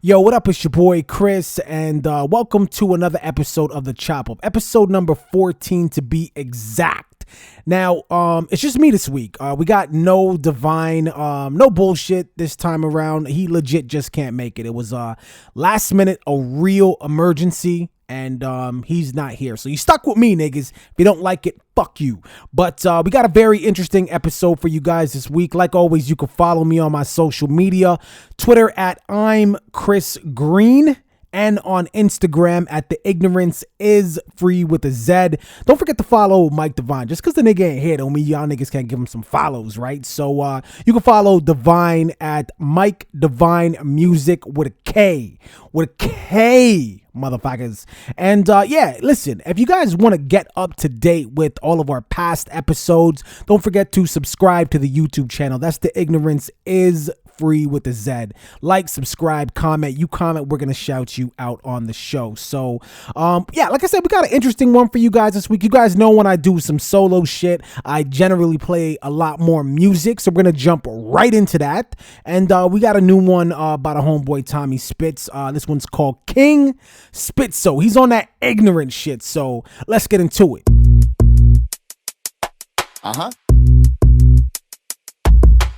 Yo, what up? It's your boy Chris, and welcome to another episode of the Chop Up, episode number 14 to be exact. Now, it's just me this week. We got no Divine, no bullshit this time around. He legit just can't make it. It was last minute, a real emergency, and he's not here. So you stuck with me, niggas. If you don't like it, fuck you. But we got a very interesting episode for you guys this week. Like always, you can follow me on my social media, Twitter at I'm Chris Green, and on Instagram at The Ignorance Is Free with a Z. Don't forget to follow Mike Divine. Just because the nigga ain't here don't mean y'all niggas can't give him some follows, right? So you can follow Divine at Mike Divine Music with a K. With a K, motherfuckers. And yeah, listen, if you guys want to get up to date with all of our past episodes, don't forget to subscribe to the YouTube channel. That's The Ignorance Is Free with a Z. Like, subscribe, comment. You comment, we're gonna shout you out on the show. So yeah, like I said, we got an interesting one for you guys this week. You guys know when I do some solo shit, I generally play a lot more music, so we're gonna jump right into that. And we got a new one by the homeboy Tommy Spitz. This one's called King Spitzo. He's on that ignorant shit, so let's get into it.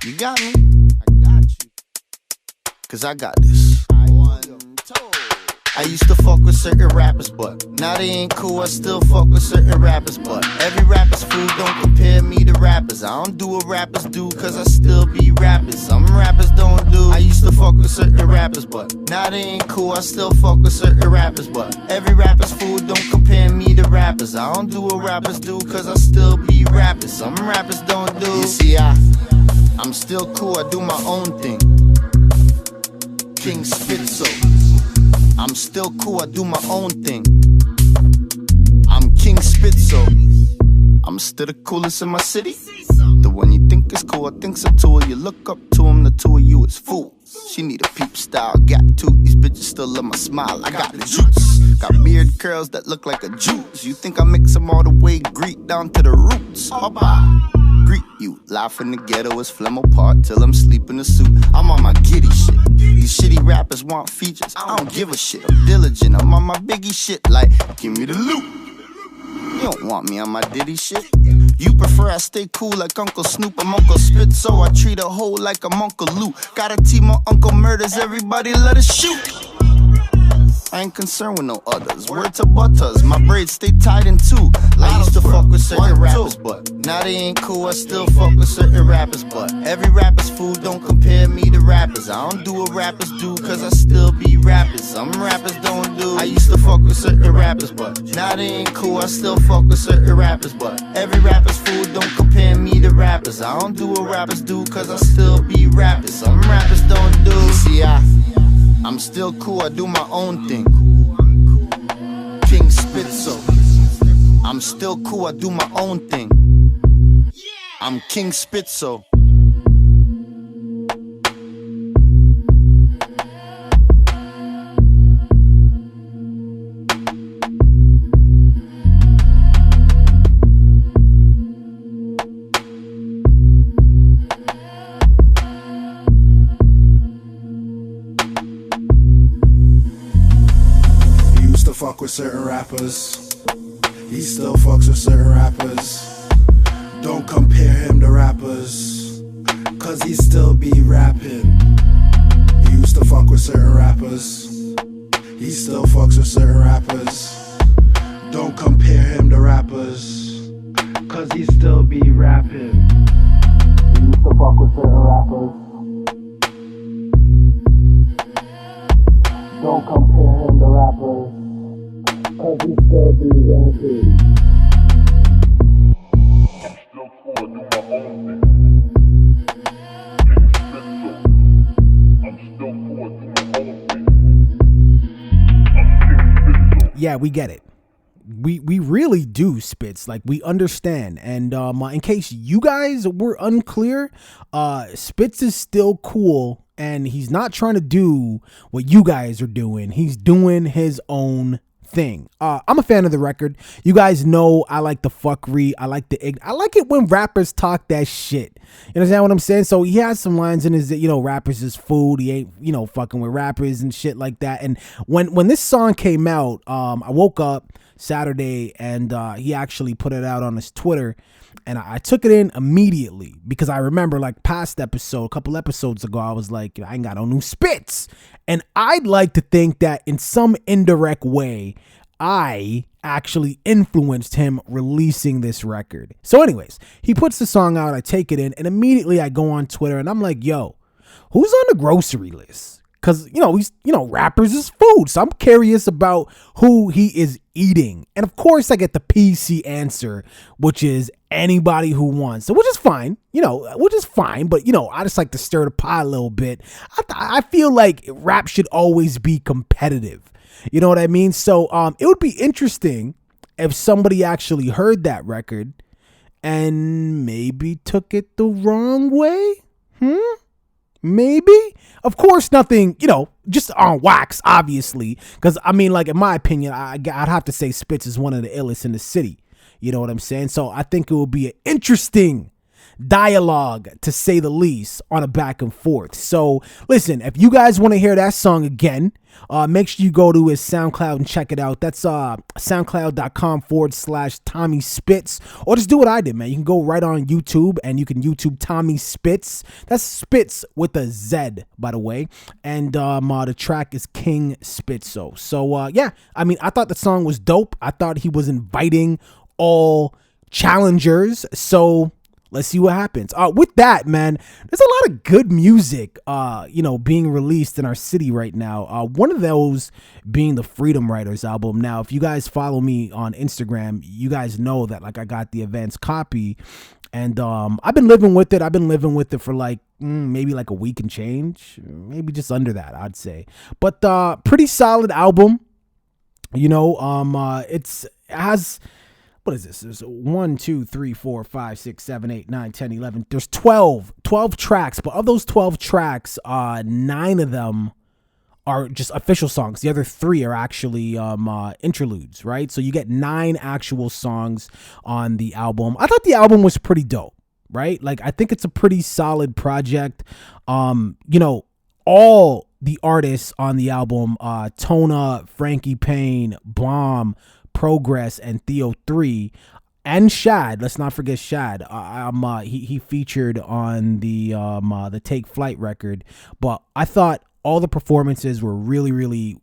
You got me. Cause I got this. I used to fuck with certain rappers, but now they ain't cool. I still fuck with certain rappers, but every rapper's fool. Don't compare me to rappers. I don't do what rappers do, cause I still be rapping. Some rappers don't do. I used to fuck with certain rappers, but now they ain't cool. I still fuck with certain rappers, but every rapper's fool. Don't compare me to rappers. I don't do what rappers do, cause I still be rapping. Some rappers don't do. You see, I'm still cool. I do my own thing. King Spitzo. I'm still cool, I do my own thing. I'm King Spitzo. I'm still the coolest in my city. The one you think is cool, I think so too. You look up to him, the two of you is fools. She need a peep style, got two. These bitches still love my smile, I got the juice. Got beard curls that look like a juice. You think I mix them all the way, Greek down to the roots. Papa. Greet you, live in the ghetto is phlegm apart till I'm sleep in the suit. I'm on my giddy shit. These shitty rappers want features. I don't give a shit. I'm diligent. I'm on my biggie shit. Like, give me the loot. You don't want me on my Diddy shit. You prefer I stay cool like Uncle Snoop. I'm Uncle Spitzo. I treat a hoe like I'm Uncle Luke. Got a team of Uncle Murders. Everybody let us shoot. I ain't concerned with no others. Word to butters, my braids stay tied in two. I used to fuck with certain rappers, but now they ain't cool. I still fuck with certain rappers, but every rapper's fool. Don't compare me to rappers. I don't do what rappers do, cause I still be rapping. Some rappers don't do. I used to fuck with certain rappers, but now they ain't cool. I still fuck with certain rappers, but every rapper's fool. Don't compare me to rappers. I don't do what rappers do, cause I still be rapping. Some rappers don't do. You see, I'm still cool, I do my own thing. King Spitzo. I'm still cool, I do my own thing. I'm King Spitzo. Fuck with certain rappers. He still fucks with certain rappers. Don't compare him to rappers, cause he still be rapping. He used to fuck with certain rappers. He still fucks with certain rappers. Don't compare him to rappers, cause he still be rapping. He used to fuck with certain rappers. Don't compare him to rappers, cause he still be rapping. Yeah, we get it. We really do, Spitz. Like, we understand. And in case you guys were unclear, Spitz is still cool, and he's not trying to do what you guys are doing. He's doing his own thing. I'm a fan of the record. You guys know I like the fuckery. I like I like it when rappers talk that shit. You understand what I'm saying? So he has some lines in his, rappers is food. He ain't, fucking with rappers and shit like that. And when this song came out, I woke up Saturday and he actually put it out on his Twitter. And I took it in immediately because I remember like a couple episodes ago, I was like, I ain't got no new spits. And I'd like to think that in some indirect way, I actually influenced him releasing this record. So anyways, he puts the song out, I take it in, and immediately I go on Twitter and I'm like, yo, who's on the grocery list? Because, rappers is food. So I'm curious about who he is eating. And of course, I get the PC answer, which is anybody who wants. So, which is fine, But, I just like to stir the pot a little bit. I feel like rap should always be competitive. You know what I mean? So it would be interesting if somebody actually heard that record and maybe took it the wrong way. Maybe. Of course, nothing, just on wax, obviously. Because, in my opinion, I'd have to say Spitz is one of the illest in the city. You know what I'm saying? So I think it will be an interesting dialogue, to say the least, on a back and forth. So listen, if you guys want to hear that song again, make sure you go to his SoundCloud and check it out. That's soundcloud.com/Tommy Spitz, or just do what I did, man. You can go right on YouTube and you can YouTube Tommy Spitz. That's Spitz with a Z, by the way. And the track is King Spitzo. So yeah, I thought the song was dope. I thought he was inviting all challengers. So let's see what happens. With that, man, there's a lot of good music, being released in our city right now. One of those being the Freedom Writers album. Now, if you guys follow me on Instagram, you guys know that I got the advanced copy, and I've been living with it. I've been living with it for maybe a week and change, maybe just under that, I'd say. But pretty solid album. It has. What is this? There's 1, 2, 3, 4, 5, 6, 7, 8, 9, 10, 11. There's 12 tracks, but of those 12 tracks, 9 of them are just official songs. The other 3 are actually interludes, right? So you get 9 actual songs on the album. I thought the album was pretty dope, right? I think it's a pretty solid project. All the artists on the album, Tona, Frankie Payne, Bomb, Progress, and Theo 3, and Shad. Let's not forget Shad. He featured on the Take Flight record, but I thought all the performances were really, really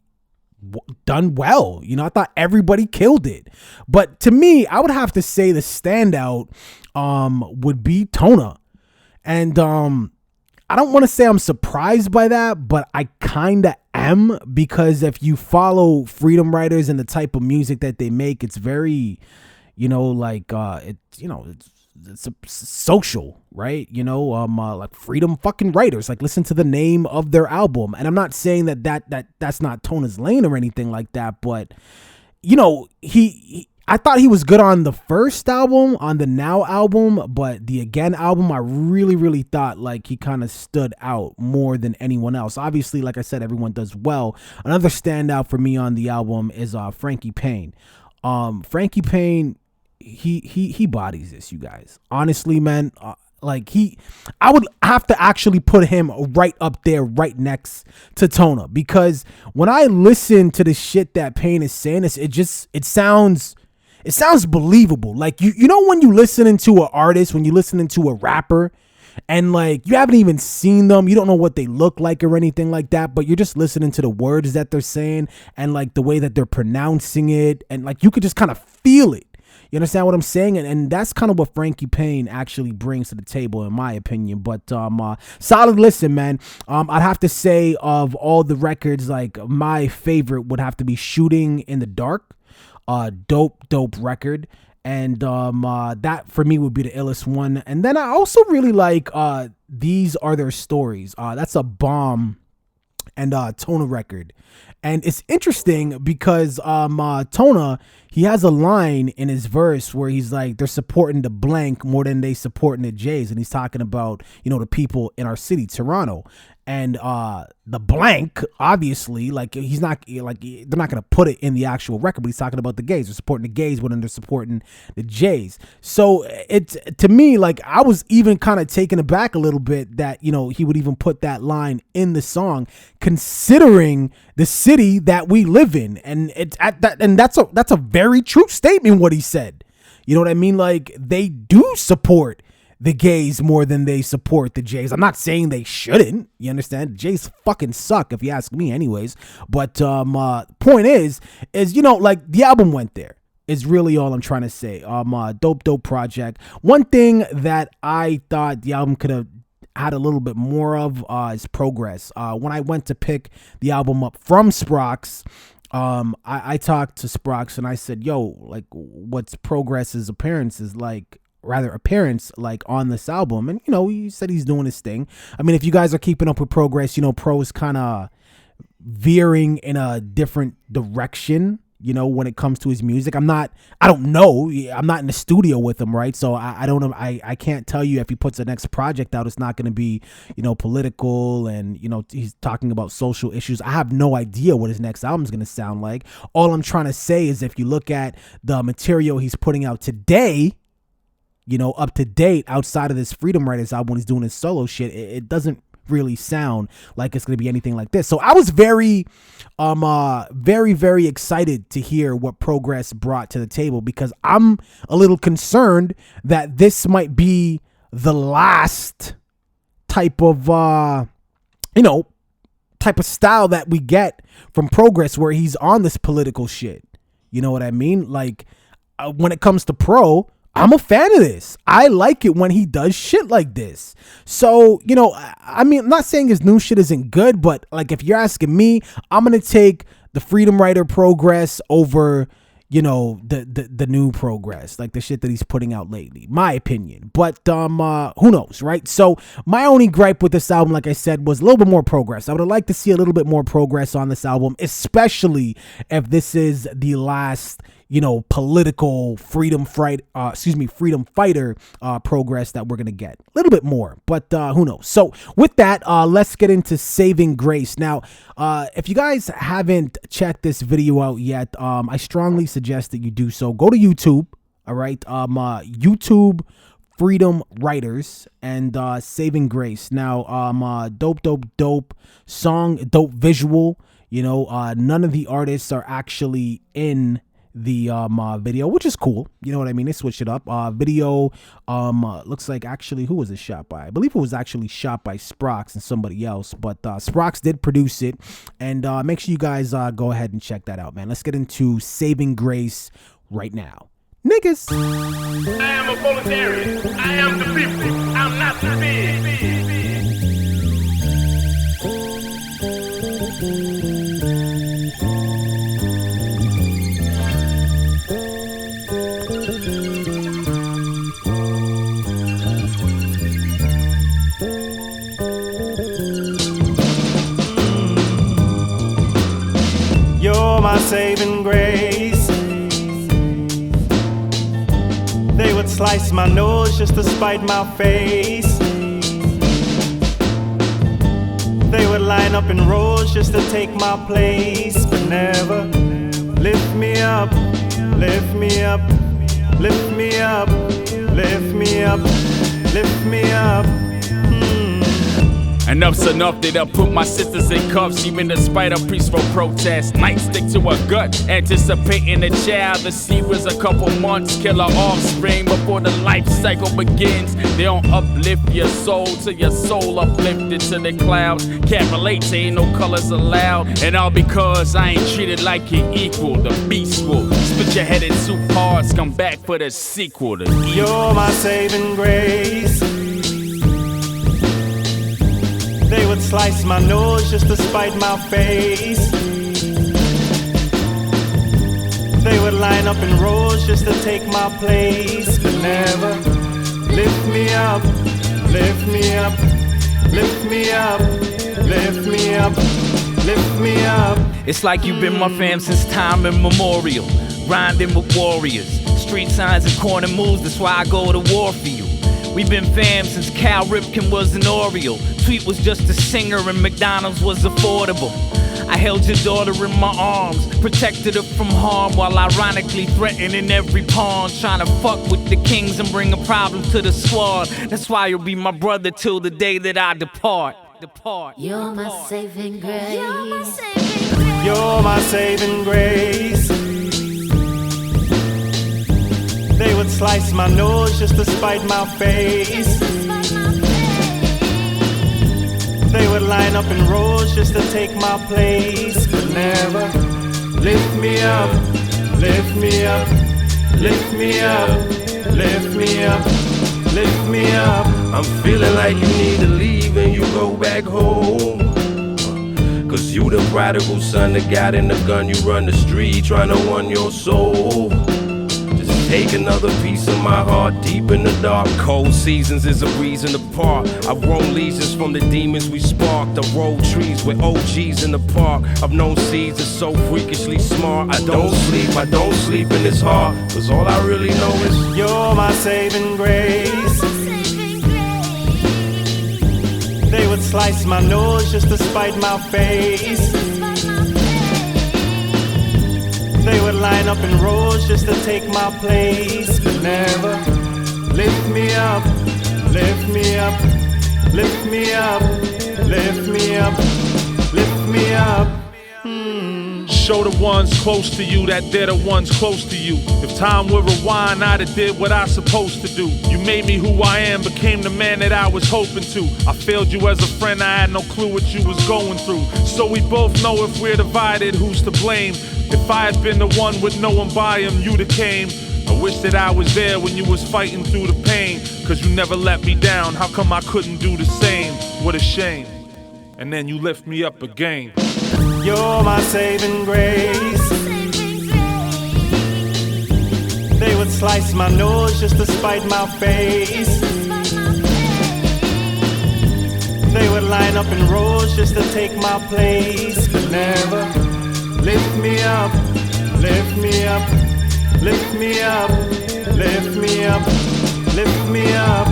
done well. I thought everybody killed it. But to me, I would have to say the standout would be Tona, and I don't want to say I'm surprised by that, but I kind of am, because if you follow Freedom Writers and the type of music that they make, it's very, it's a social, right? Like Freedom fucking Writers. Listen to the name of their album, and I'm not saying that's not Tona's lane or anything like that, but I thought he was good on the first album, on the Now album, but the Again album, I really, really thought he kind of stood out more than anyone else. Obviously, like I said, everyone does well. Another standout for me on the album is Frankie Payne. Frankie Payne, he bodies this, you guys. Honestly, man, I would have to actually put him right up there, right next to Tona, because when I listen to the shit that Payne is saying, it sounds believable. When you listening to an artist, when you listening to a rapper, and you haven't even seen them, you don't know what they look like or anything like that, but you're just listening to the words that they're saying and the way that they're pronouncing it, and you could just kind of feel it. You understand what I'm saying? And that's kind of what Frankie Payne actually brings to the table, in my opinion. But solid listen, man. I'd have to say, of all the records, my favorite would have to be Shooting in the Dark. Dope record. And that for me would be the illest one. And then I also really like These Are Their Stories. That's a Bomb and Tona record. And it's interesting because Tona, he has a line in his verse where he's like, they're supporting the blank more than they supporting the Jays. And he's talking about, the people in our city, Toronto. And the blank, obviously, like he's not like they're not gonna put it in the actual record, but he's talking about the gays. They're supporting the gays when they're supporting the Jays. So it's, to me, like I was even kind of taken aback a little bit that, you know, he would even put that line in the song, considering the city that we live in. And it's at that, and that's a very true statement what he said. You know what I mean? Like they do support the gays more than they support the Jays. I'm not saying they shouldn't. You understand? The Jays fucking suck if you ask me anyways. But point is, you know, like the album went there is really all I'm trying to say. Dope project. One thing that I thought the album could have had a little bit more of is progress. When I went to pick the album up from Sprox, I talked to Sprox and I said, yo, like what's Progress's appearance like on this album? And, you know, he said he's doing his thing. I mean, if you guys are keeping up with Progress, you know, Pro is kind of veering in a different direction, you know, when it comes to his music. I don't know. I'm not in the studio with him, right? So I don't know. I can't tell you if he puts the next project out, it's not going to be, you know, political and, you know, he's talking about social issues. I have no idea what his next album is going to sound like. All I'm trying to say is if you look at the material he's putting out today, you know, up to date, outside of this Freedom Writers album when he's doing his solo shit, it doesn't really sound like it's going to be anything like this. So I was very excited to hear what Progress brought to the table, because I'm a little concerned that this might be the last type of, type of style that we get from Progress where he's on this political shit. You know what I mean? Like when it comes to Pro, I'm a fan of this. I like it when he does shit like this. So, you know, I mean, I'm not saying his new shit isn't good, but like if you're asking me, I'm going to take the Freedom Writer Progress over, you know, the new Progress, like the shit that he's putting out lately, my opinion. But who knows, right? So my only gripe with this album, like I said, was a little bit more Progress. I would have liked to see a little bit more Progress on this album, especially if this is the last, you know, political freedom fighter Progress that we're gonna get. A little bit more, but who knows? So with that, let's get into Saving Grace. Now, if you guys haven't checked this video out yet, I strongly suggest that you do so. Go to YouTube, all right? YouTube Freedom Writers and Saving Grace. Now, dope song, dope visual. You know, none of the artists are actually in the video, which is cool. You know what I mean? They switched it up. Video looks like, actually, who was it shot by? I believe it was actually shot by Sprox and somebody else, but Sprox did produce it. And make sure you guys go ahead and check that out, man. Let's get into Saving Grace right now. Niggas. I am a proletariat. I am the people. I'm not the big. My saving grace. They would slice my nose just to spite my face. They would line up in rows just to take my place, but never lift me up, lift me up, lift me up, lift me up, lift me up. Enough's enough, they done put my sisters in cuffs, even despite a peaceful protest. Might stick to a gut, anticipating a child. The seed was a couple months, kill her offspring before the life cycle begins. They don't uplift your soul till your soul uplifted to the clouds. Can't relate to ain't no colors allowed. And all because I ain't treated like you're equal. The beast will split your head in two parts, come back for the sequel. You're my saving grace. They would slice my nose just to spite my face. They would line up in rows just to take my place, but never lift me up, lift me up, lift me up, lift me up, lift me up. It's like you've been my fam since time immemorial. Grinding with warriors, street signs and corner moves, that's why I go to war for you. We've been fam since Cal Ripken was an Oreo. Tweet was just a singer and McDonald's was affordable. I held your daughter in my arms, protected her from harm while ironically threatening every pawn. Trying to fuck with the kings and bring a problem to the squad. That's why you'll be my brother till the day that I depart. You're my saving grace. You're my saving grace. They would slice my nose just to spite my face. They would line up in rows just to take my place. But never lift me up, lift me up, lift me up, lift me up, lift me up. I'm feeling like you need to leave and you go back home. Cause you the prodigal son that got in the gun. You run the street trying to win your soul. Take another piece of my heart deep in the dark. Cold seasons is a reason to part. I've grown legions from the demons we sparked. I roll trees with OGs in the park. I've known seeds that's so freakishly smart. I don't sleep in this heart. Cause all I really know is you're my saving grace. They would slice my nose just to spite my face. They would line up in rows just to take my place. But never lift me up, lift me up, lift me up, lift me up, lift me up. Show the ones close to you that they're the ones close to you. If time would rewind, I'd have did what I supposed to do. You made me who I am, became the man that I was hoping to. I failed you as a friend, I had no clue what you was going through. So we both know if we're divided, who's to blame? If I had been the one with no one by him, you'd have came. I wish that I was there when you was fighting through the pain. Cause you never let me down, how come I couldn't do the same? What a shame. And then you lift me up again. You're my saving grace. They would slice my nose just to spite my face. They would line up in rows just to take my place. But never lift me up, lift me up, lift me up, lift me up, lift me up.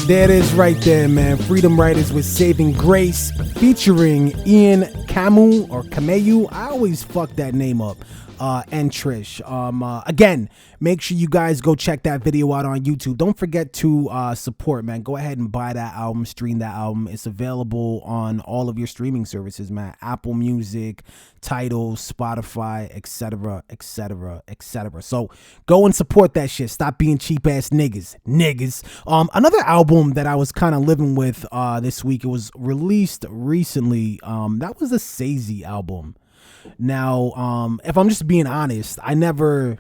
There it is right there, man. Freedom Writers with Saving Grace featuring Ian Camu or Cameyu. I always fuck that name up. And Trish. Again, make sure you guys go check that video out on YouTube. Don't forget to support, man. Go ahead and buy that album, stream that album. It's available on all of your streaming services, man. Apple Music, Tidal, Spotify, etc., etc., etc. So go and support that shit. Stop being cheap ass niggas. Another album that I was kind of living with this week. It was released recently. That was the Sayzee album. Now, if I'm just being honest, I never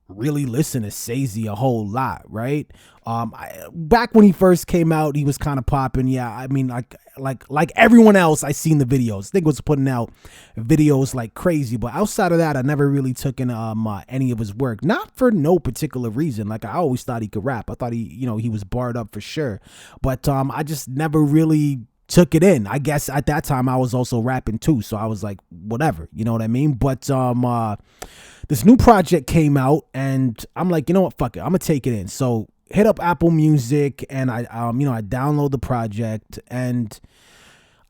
really listened to Sayzee a whole lot, right? Back when he first came out, he was kind of popping. Yeah, I mean, like everyone else, I seen the videos. I think was putting out videos like crazy, but outside of that, I never really took in any of his work. Not for no particular reason. Like I always thought he could rap. I thought he was barred up for sure, but I just never really took it in. I guess at that time I was also rapping too, so I was like, whatever, you know what I mean? But this new project came out, and I'm like, you know what, fuck it, I'm gonna take it in. So hit up Apple Music, and I download the project, and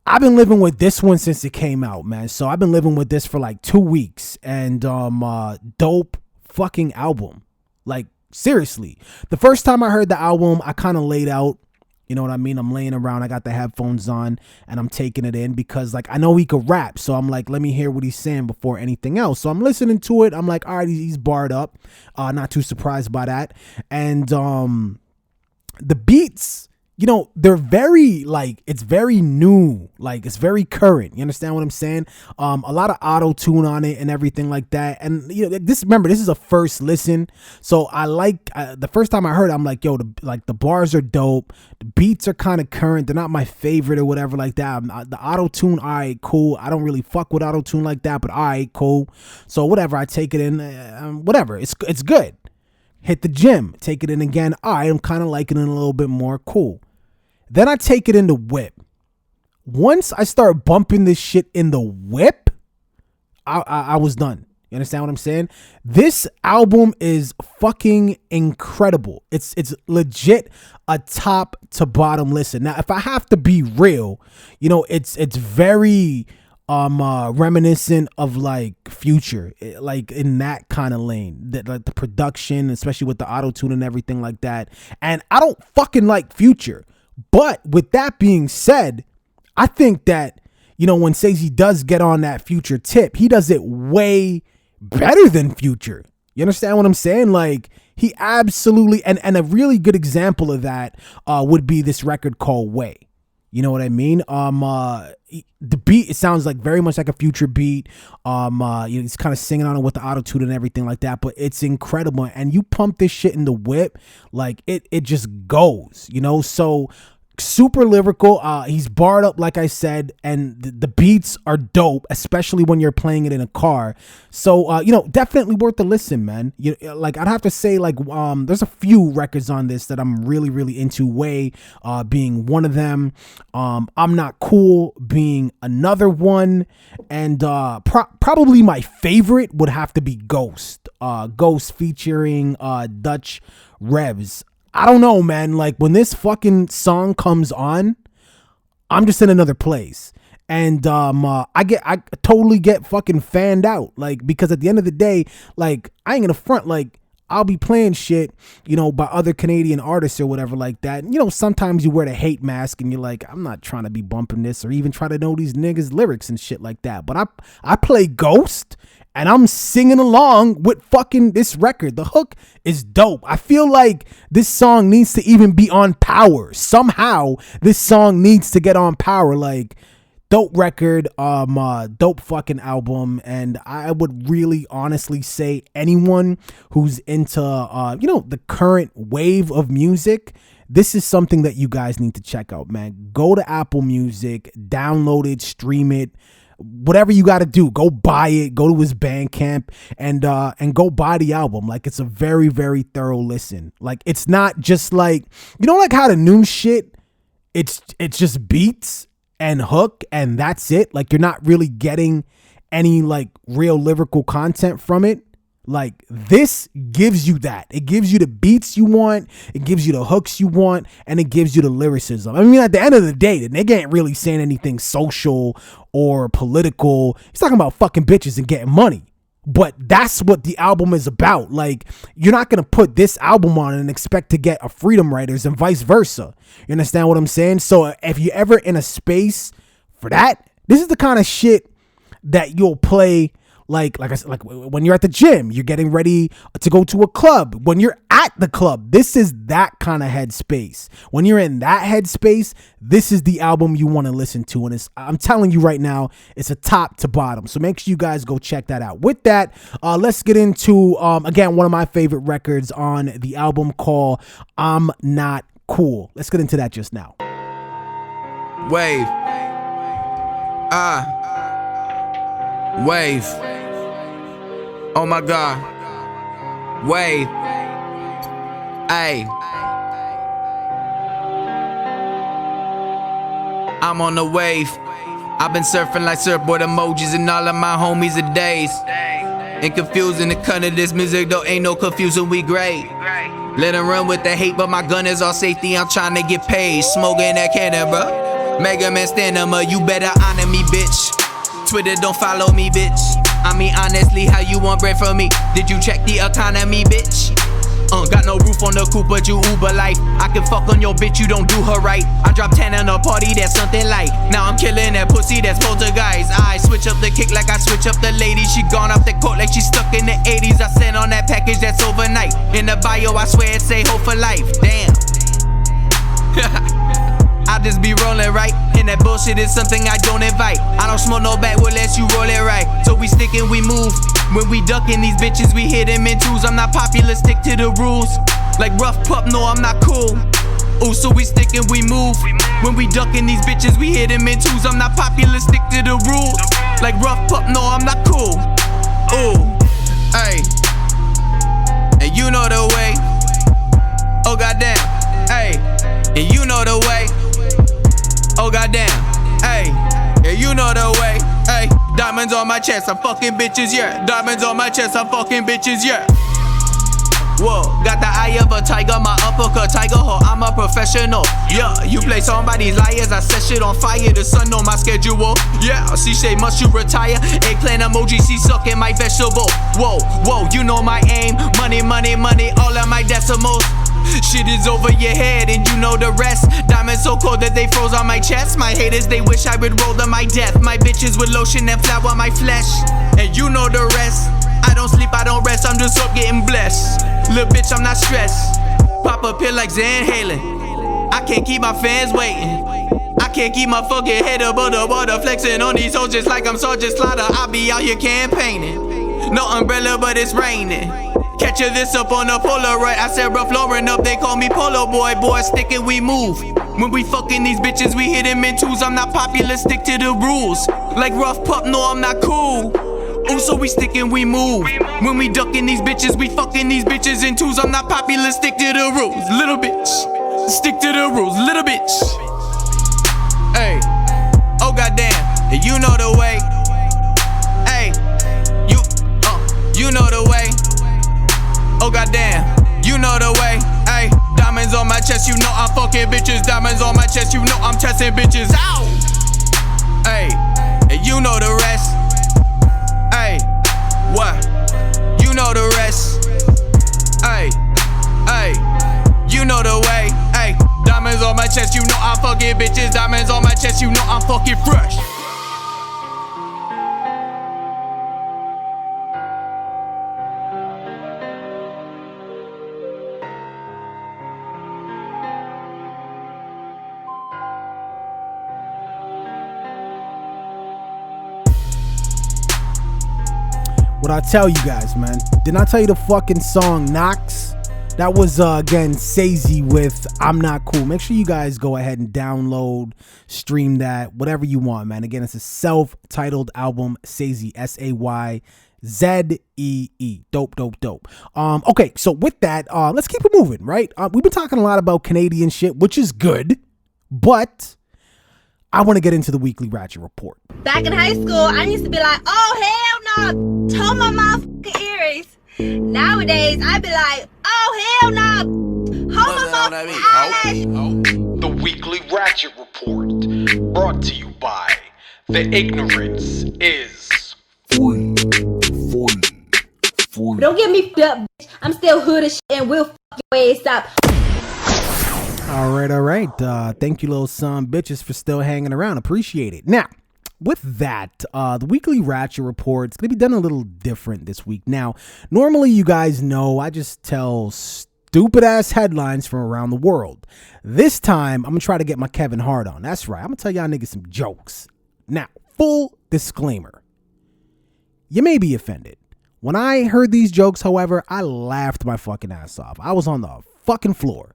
I've been living with this one since it came out, man. So I've been living with this for like 2 weeks, and dope fucking album. Like seriously, the first time I heard the album, I kind of laid out. You know what I mean? I'm laying around, I got the headphones on, and I'm taking it in because, like, I know he could rap. So I'm like, let me hear what he's saying before anything else. So I'm listening to it. I'm like, all right, he's barred up. Not too surprised by that. And the beats, they're very, like, it's very new. Like, it's very current. You understand what I'm saying? A lot of auto-tune on it and everything like that. And, this is a first listen. So I like, the first time I heard it, I'm like, yo, the bars are dope. The beats are kind of current. They're not my favorite or whatever like that. The auto-tune, all right, cool. I don't really fuck with auto-tune like that, but all right, cool. So whatever, I take it in, whatever. It's good. Hit the gym, take it in again. All right, I'm kind of liking it a little bit more. Cool. Then I take it in the whip. Once I start bumping this shit in the whip, I was done. You understand what I'm saying? This album is fucking incredible. It's legit a top to bottom listen. Now, if I have to be real, you know, it's very reminiscent of like Future, like in that kind of lane, that like the production, especially with the auto-tune and everything like that. And I don't fucking like Future. But with that being said, I think that, you know, when Sayzee does get on that Future tip, he does it way better than Future. You understand what I'm saying? Like, he absolutely, and a really good example of that would be this record called Way. You know what I mean? The beat, it sounds like very much like a Future beat. He's kind of singing on it with the auto-tune and everything like that, but it's incredible. And you pump this shit in the whip, like it just goes, you know? So super lyrical. He's barred up, like I said, and the beats are dope, especially when you're playing it in a car. So you know, definitely worth the listen, man. Like, I'd have to say, like, there's a few records on this that I'm really into. Way being one of them. I'm Not Cool being another one, and probably my favorite would have to be Ghost. Ghost featuring Dutch Revs. I don't know, man. Like, when this fucking song comes on, I'm just in another place. And I totally get fucking fanned out. Like, because at the end of the day, like, I ain't gonna front, like, I'll be playing shit, you know, by other Canadian artists or whatever like that. And, you know, sometimes you wear the hate mask and you're like, I'm not trying to be bumping this or even try to know these niggas' lyrics and shit like that. But I play Ghost and I'm singing along with fucking this record. The hook is dope. I feel like this song needs to even be on Power. Somehow this song needs to get on Power. Like, dope record, dope fucking album. And I would really honestly say anyone who's into, you know, the current wave of music, this is something that you guys need to check out, man. Go to Apple Music, download it, stream it. Whatever you got to do, go buy it, go to his Bandcamp and go buy the album. Like, it's a very, very thorough listen. Like, it's not just like, you know, like how the new shit, it's just beats and hook and that's it. Like, you're not really getting any like real lyrical content from it. Like, this gives you that. It gives you the beats you want, it gives you the hooks you want, and it gives you the lyricism. I mean, at the end of the day, the nigga ain't really saying anything social or political. He's talking about fucking bitches and getting money. But that's what the album is about. Like, you're not gonna put this album on and expect to get a Freedom Writers and vice versa. You understand what I'm saying? So if you're ever in a space for that, this is the kind of shit that you'll play. Like I said, like when you're at the gym, you're getting ready to go to a club. When you're at the club, this is that kind of headspace. When you're in that headspace, this is the album you want to listen to. And I'm telling you right now, it's a top to bottom. So make sure you guys go check that out. With that, let's get into, again, one of my favorite records on the album called I'm Not Cool. Let's get into that just now. Wave. Wave. Oh my God. Wave. Ayy. I'm on the wave. I've been surfing like surfboard emojis and all of my homies are days. Ain't confusing the cut of this music, though ain't no confusion, we great. Let him run with the hate, but my gun is all safety, I'm trying to get paid. Smoking that cannon, bro. Mega Man stand up, you better honor me, bitch. Twitter, don't follow me, bitch. I mean, honestly, how you want bread from me? Did you check the economy, bitch? Got no roof on the coupe, but you Uber life. I can fuck on your bitch, you don't do her right. I drop 10 on a party, that's something like. Now I'm killing that pussy, that's poltergeist. I switch up the kick like I switch up the lady. She gone off the court like she stuck in the 80s. I sent on that package, that's overnight. In the bio, I swear it say hope for life. Damn. I just be rolling right, and that bullshit is something I don't invite. I don't smoke no backwood unless you roll it right. So we stick and we move. When we ducking these bitches, we hit them in twos. I'm not popular, stick to the rules. Like rough pup, no, I'm not cool. Ooh, so we stick and we move. When we ducking these bitches, we hit them in twos. I'm not popular, stick to the rules. Like rough pup, no, I'm not cool. Ooh, hey. And and you know the way. Oh goddamn, hey, and you know the way. Oh goddamn, hey, and you know the way. Hey, diamonds on my chest, I'm fucking bitches, yeah. Diamonds on my chest, I'm fucking bitches, yeah. Whoa, got the eye of a tiger, my uppercut tiger, ho, I'm a professional. Yeah, you play somebody's liars, I set shit on fire, the sun on my schedule. Yeah, she say, must you retire? Eggplant emoji, she sucking my vegetable. Whoa, whoa, you know my aim, money, money, money, all of my decimals. Shit is over your head and you know the rest. Diamonds so cold that they froze on my chest. My haters, they wish I would roll to my death. My bitches with lotion and flour my flesh. And you know the rest. I don't sleep, I don't rest, I'm just up getting blessed. Little bitch, I'm not stressed. Pop a pill like Van Halen. I can't keep my fans waiting. I can't keep my fucking head above the water, flexing on these hoes just like I'm Sergeant Slaughter. I be out here campaigning. No umbrella, but it's raining. Catch this up on a Polaroid. I said rough Lauren up, they call me Polo Boy. Boy, stick it, we move. When we fucking these bitches, we hit them in twos. I'm not popular, stick to the rules. Like rough pup, no, I'm not cool. Ooh, so we stick and we move. When we ducking these bitches, we fucking these bitches in twos. I'm not popular, stick to the rules. Little bitch, stick to the rules, little bitch. Hey, oh goddamn, and you know the way. Hey, you know the way. Oh goddamn, you know the way. Hey, diamonds on my chest, you know I'm fucking bitches. Diamonds on my chest, you know I'm testing bitches. Ow! Hey, and you know the rest. Hey, what? You know the rest. Hey, hey, you know the way. Hey, diamonds on my chest, you know I'm fucking bitches. Diamonds on my chest, you know I'm fucking fresh. What I tell you guys, man? Didn't I tell you the fucking song Knox? That was, again, Sayzee with I'm Not Cool. Make sure you guys go ahead and download, stream that, whatever you want, man. Again, it's a self-titled album, Sayzee, Sayzee. Dope, dope, dope. Okay, so with that, let's keep it moving, right? We've been talking a lot about Canadian shit, which is good, but I want to get into the weekly Ratchet Report. Back in high school, I used to be like, oh, hell no, told my motherfucking earrings. Nowadays, I be like, oh, hell no, hold my motherfucking eyes. The weekly Ratchet Report, brought to you by The Ignorance Is Free. Don't get me up, bitch. I'm still hood as shit and we'll fuck your ass up. All right. Thank you, little son bitches, for still hanging around. Appreciate it. Now, with that, the weekly Ratchet Report is going to be done a little different this week. Now, normally you guys know I just tell stupid-ass headlines from around the world. This time, I'm going to try to get my Kevin Hart on. That's right. I'm going to tell y'all niggas some jokes. Now, full disclaimer. You may be offended. When I heard these jokes, however, I laughed my fucking ass off. I was on the fucking floor.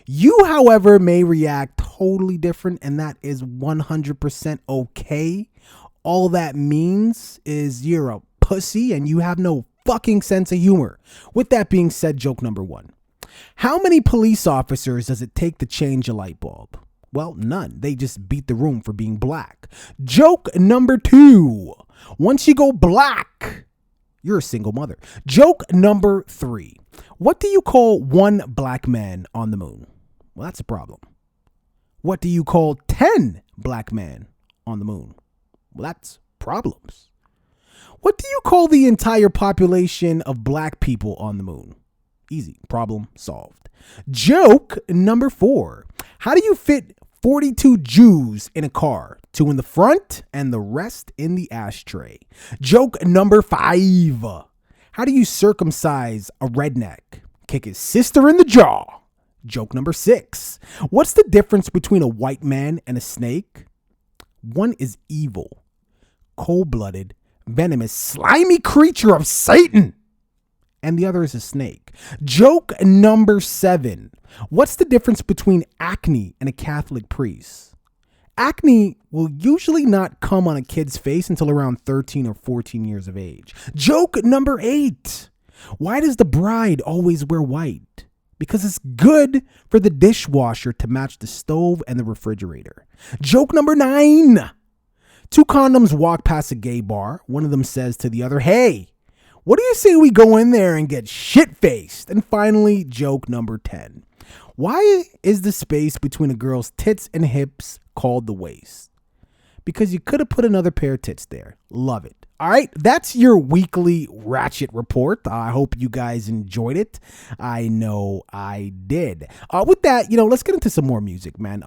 You, however, may react totally different, and that is 100% okay. All that means is you're a pussy and you have no fucking sense of humor. With that being said, joke number one. How many police officers does it take to change a light bulb? Well, none. They just beat the room for being black. Joke number two. Once you go black, you're a single mother. Joke number three. What do you call one black man on the moon? Well, that's a problem. What do you call 10 black men on the moon? Well, that's problems. What do you call the entire population of black people on the moon? Easy. Problem solved. Joke number four. How do you fit 42 Jews in a car? 2 in the front and the rest in the ashtray. Joke number five. How do you circumcise a redneck? Kick his sister in the jaw. Joke number six. What's the difference between a white man and a snake? One is evil, cold-blooded, venomous, slimy creature of Satan. And the other is a snake. Joke number seven. What's the difference between acne and a Catholic priest? Acne will usually not come on a kid's face until around 13 or 14 years of age. Joke number eight. Why does the bride always wear white? Because it's good for the dishwasher to match the stove and the refrigerator. Joke number 9. 2 condoms walk past a gay bar. One of them says to the other, "Hey, what do you say we go in there and get shit-faced?" And finally, joke number 10. Why is the space between a girl's tits and hips called the waist? Because you could have put another pair of tits there. Love it. All right, that's your weekly Ratchet Report. I hope you guys enjoyed it. I know I did. With that, let's get into some more music, man.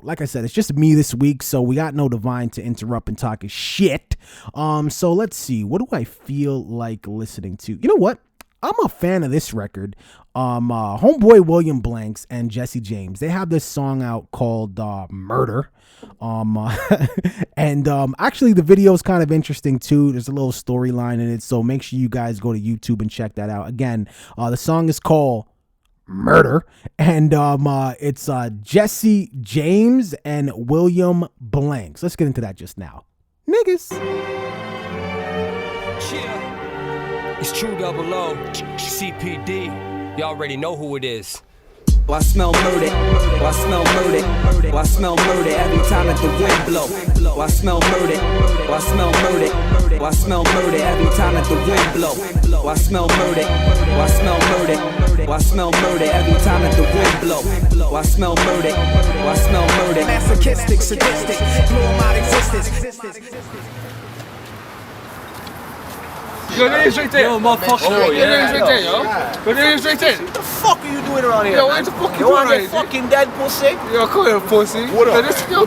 Like I said, it's just me this week, so we got no Divine to interrupt and talk shit. So let's see. What do I feel like listening to? You know what? I'm a fan of this record. Homeboy William Blanks and Jesse James, they have this song out called Murder. Actually the video is kind of interesting too. There's a little storyline in it, so make sure you guys go to YouTube and check that out. Again, the song is called Murder, and it's Jesse James and William Blanks. Let's get into that just now. Niggas. Yeah. It's True Double O, CPD. You already know who it is. I smell murder, I smell murder, I smell murder every time that the wind blow. I smell murder, I smell murder, I smell murder every time that the wind blow. I smell murder, I smell murder, I smell murder every time that the wind blow. I smell murder, I smell murder. Masochistic, sadistic, blow my existence. Yo, there is right there. Yo, motherfucker. Oh, yeah. There is right there, yo. Yo, there is right there. What the fuck are you doing around here? Yo, what the fuck you doing around here? You fucking dead pussy? Yo, come here, pussy. What up? Yo,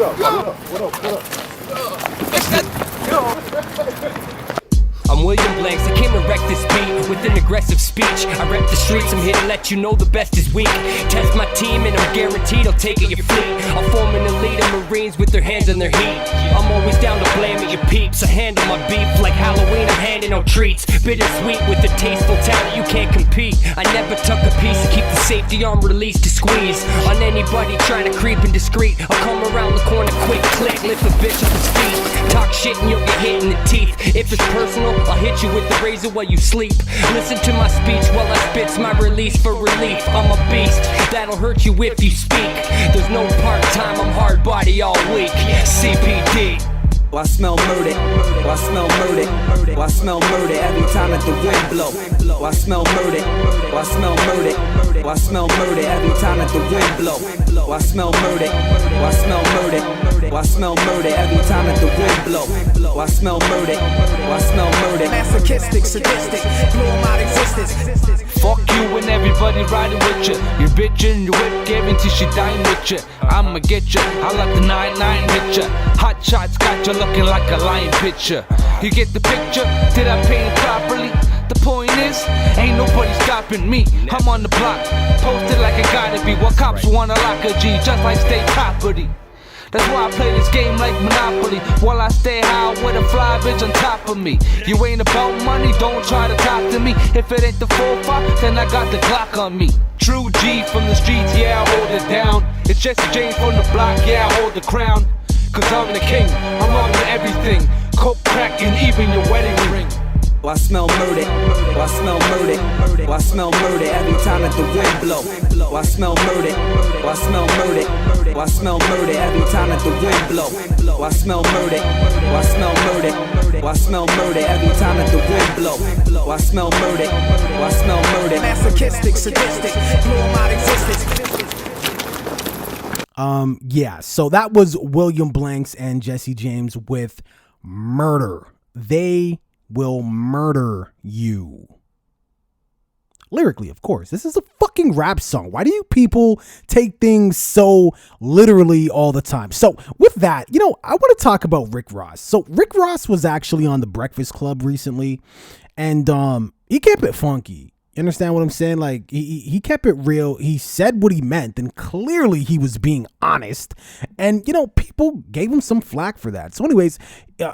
I'm William Blanks, I came to wreck this beat with an aggressive speech. I rep the streets, I'm here to let you know the best is weak. Test my team and I'm guaranteed I'll take it your fleet. I'll form an elite of Marines with their hands on their heat. I'm always down to blame at your peeps. I handle my beef like Halloween, I'm handing out treats. Bittersweet with a tasteful talent, you can't compete. I never tuck a piece to keep the safety arm released to squeeze on anybody trying to creep indiscreet. I'll come around the corner quick, click, lift a bitch off his feet. Talk shit and you'll get hit in the teeth. If it's personal, I'll hit you with the razor while you sleep. Listen to my speech while I spits my release for relief. I'm a beast, that'll hurt you if you speak. There's no part-time, I'm hard body all week. CPD. I smell murder, I smell murder, I smell murder every time that the wind blow. I smell murder, I smell murder, I smell murder every time that the wind blow. I smell murder, I smell murder, I smell murder every time that the wind blow. I smell murder, I smell murder. Masochistic, sadistic, blow my existence. Fuck you and everybody riding with you. Your bitch in your whip, guarantee she dying with you. I'ma get you, I like the 9-9 hit ya. Hot shots got you looking like a lion picture. You get the picture? Did I paint it properly? The point is, ain't nobody stopping me. I'm on the block, posted like I gotta be. What cops wanna lock a G, just like state property. That's why I play this game like Monopoly, while I stay high with a fly bitch on top of me. You ain't about money, don't try to talk to me. If it ain't the 4-5, then I got the Glock on me. True G from the streets, yeah, I hold it down. It's Jesse James from the block, yeah, I hold the crown. Cause I'm the king, I'm on to everything. Coke, crack, and even your wedding ring. I smell murder, I smell murder, I smell murder every time that the wind blow. I smell murder, I smell murder, I smell murder every time that the wind blow. I smell murder, I smell murder, I smell murder every time that the wind blow. I smell murder, I smell murder. Masochistic, sadistic, blow my existence. Yeah, so that was William Blanks and Jesse James with Murder. They will murder you. Lyrically, of course. This is a fucking rap song. Why do you people take things so literally all the time? So with that, I want to talk about Rick Ross. So Rick Ross was actually on The Breakfast Club recently, and he kept it funky. You understand what I'm saying? Like, he kept it real. He said what he meant, and clearly he was being honest. And, people gave him some flack for that. So anyways,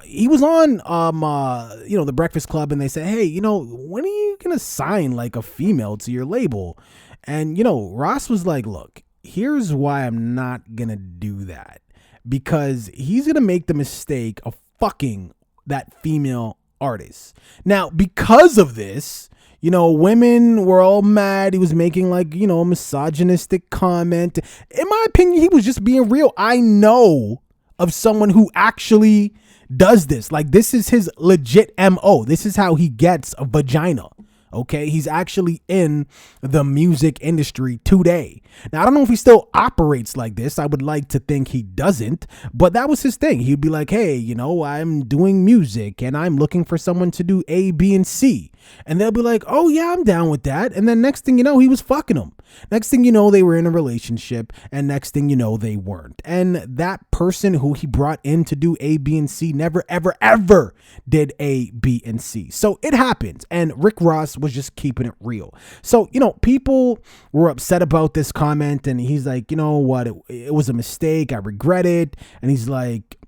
he was on, The Breakfast Club, and they said, hey, when are you going to sign like a female to your label? And, Ross was like, look, here's why I'm not going to do that. Because he's going to make the mistake of fucking that female artist. Now, because of this, You know, women were all mad. He was making like, you know, a misogynistic comment. In my opinion, he was just being real. I know of someone who actually does this. Like, this is his legit MO. This is how he gets a vagina. Okay, he's actually in the music industry today. Now, I don't know if he still operates like this. I would like to think he doesn't, but that was his thing. He'd be like, hey, you know, I'm doing music and I'm looking for someone to do A, B, and C. And they'll be like, oh, yeah, I'm down with that. And then next thing you know, he was fucking them. Next thing you know, they were in a relationship, and next thing you know, they weren't. And that person who he brought in to do A, B, and C never, ever, ever did A, B, and C. So it happens. And Rick Ross was just keeping it real. So, you know, people were upset about this comment, and he's like, you know what? It was a mistake. I regret it. And he's like,